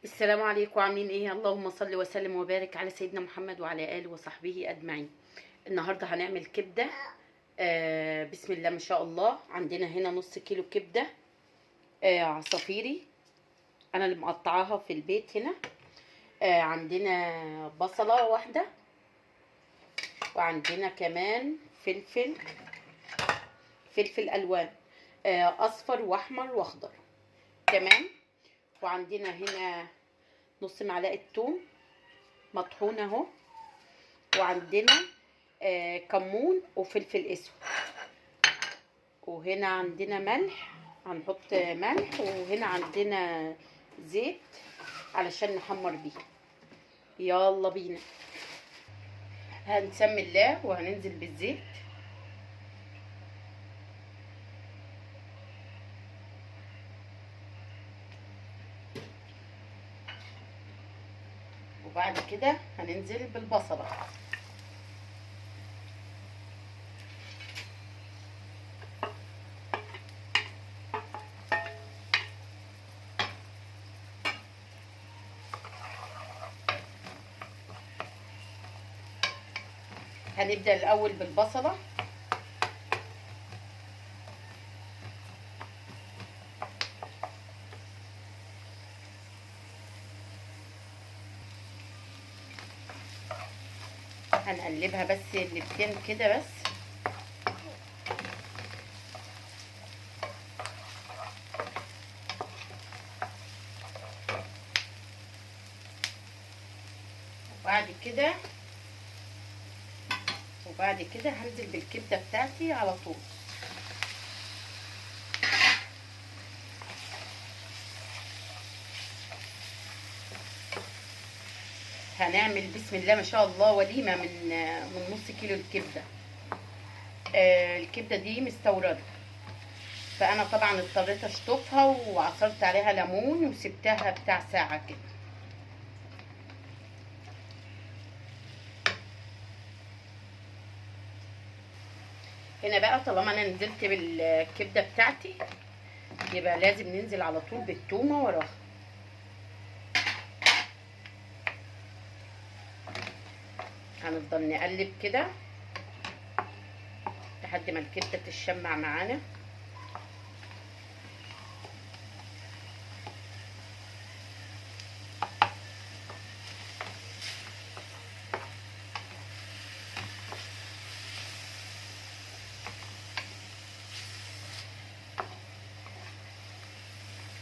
السلام عليكم، عاملين ايه؟ اللهم صل وسلم وبارك على سيدنا محمد وعلى اله وصحبه اجمعين. النهارده هنعمل كبده. بسم الله ما شاء الله. عندنا هنا نص كيلو كبده عصافيري، انا اللي مقطعاها في البيت هنا. عندنا بصله واحده، وعندنا كمان فلفل الوان، اصفر واحمر واخضر. تمام. وعندنا هنا نص معلقه توم مطحون اهو، وعندنا كمون وفلفل اسود، وهنا عندنا ملح، هنحط ملح، وهنا عندنا زيت علشان نحمر بيه. يلا بينا. هنسمي الله وهننزل بالزيت. وبعد كده هننزل بالبصلة. هنبدأ الأول بالبصلة. هنقلبها بس اللبتين كده بس. وبعد كده هنزل بالكبدة بتاعتي على طول. هنعمل بسم الله ما شاء الله وليمة من نص كيلو الكبدة. الكبدة دي مستوردة، فأنا طبعا اضطريت اشطفها وعصرت عليها ليمون وسبتها بتاع ساعة كده. هنا بقى طالما انا نزلت بالكبدة بتاعتي، يبقى لازم ننزل على طول بالتومة وراها. هنفضل نقلب كده لحد ما الكبده تتشمع معانا.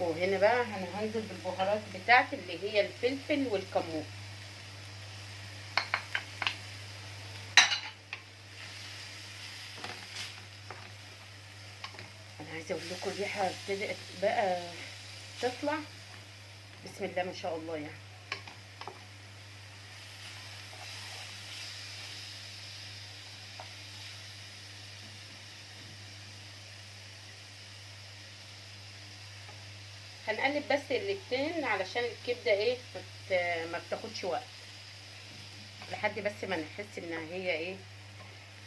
وهنا بقى انا هنزل بالبهارات بتاعتي اللي هي الفلفل والكمون. انا عايزه اقول لكم الريحه ابتدت بقى تطلع، بسم الله ما شاء الله يعني. هنقلب بس الاتنين علشان الكبده ايه ما بتاخدش وقت، لحد بس ما نحس انها هي ايه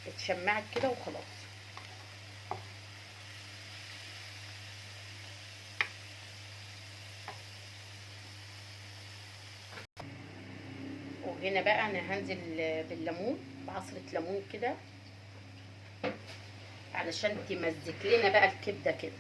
اتشمعت كده وخلاص. وهنا بقى انا هنزل بالليمون، بعصرة ليمون كده علشان تمزج لنا بقى الكبده كده.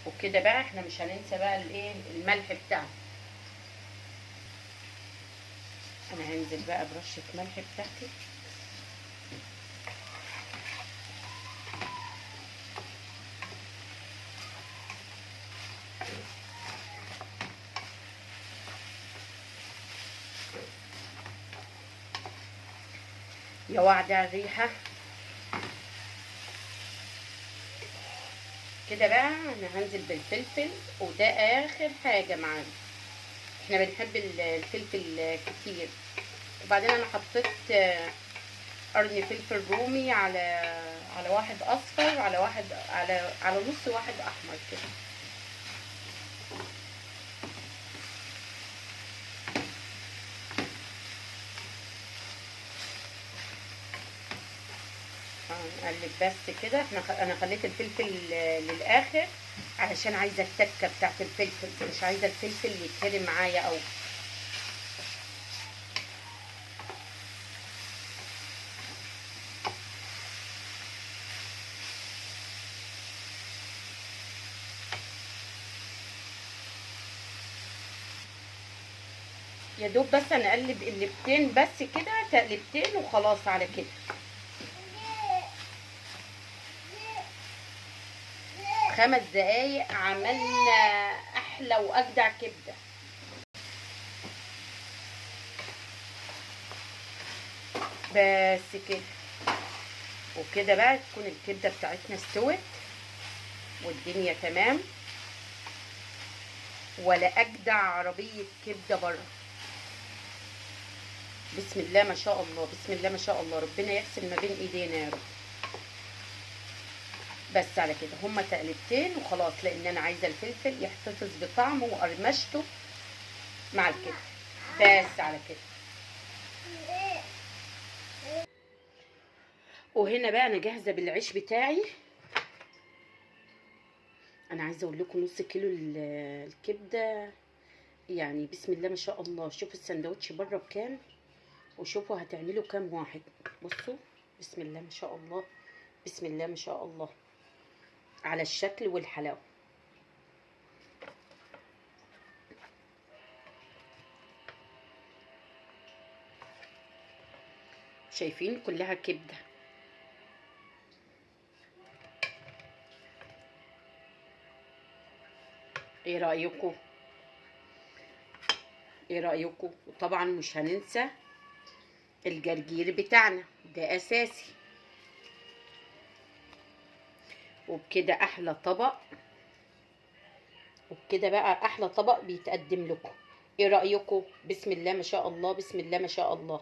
وكده بقى احنا مش هننسى بقى الايه الملح بتاعنا. انا هنزل بقى برشه ملح بتاعتي. يا وعد على الريحه. كده بقى انا هنزل بالفلفل، وده اخر حاجه معانا، احنا بنحب الفلفل كتير. وبعدين انا حطيت قرن فلفل رومي على واحد اصفر، على واحد على نص واحد احمر كده. هنقلب بس كده. انا خليت الفلفل للاخر علشان عايزه التكه بتاعت الفلفل، مش عايزه الفلفل يتهري معايا قوي. يا دوب بس هنقلب قلبتين بس كده، تقلبتين وخلاص على كده. خمس دقايق عملنا احلى واجدع كبده. بس كده وكده بقى تكون الكبده بتاعتنا استوت والدنيا تمام، ولا اجدع عربيه كبده بره. بسم الله ما شاء الله، بسم الله ما شاء الله، ربنا يغسل ما بين ايدينا يا رب. بس على كده هما تقلبتين وخلاص، لان انا عايزه الفلفل يحتفظ بطعمه وقرمشته مع الكبده. بس على كده. وهنا بقى انا جاهزه بالعيش بتاعي. انا عايزه اقول لكم نص كيلو الكبده، يعني بسم الله ما شاء الله. شوفوا السندوتش بره بكام، وشوفوا هتعملوا كام واحد. بصوا بسم الله ما شاء الله، بسم الله ما شاء الله على الشكل والحلاوه. شايفين كلها كبده. ايه رايكم؟ ايه رايكم؟ وطبعا مش هننسى الجرجير بتاعنا، ده اساسي. وبكده احلى طبق، وبكده بقى احلى طبق بيتقدم لكم. ايه رايكم؟ بسم الله ما شاء الله، بسم الله ما شاء الله.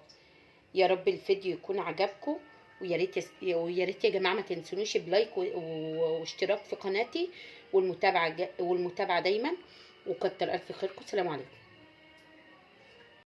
يا رب الفيديو يكون عجبكم، ويا ريت يا جماعه ما تنسونيش بلايك واشتراك في قناتي، والمتابعه دايما. وكتر الف خيركم. سلام عليكم.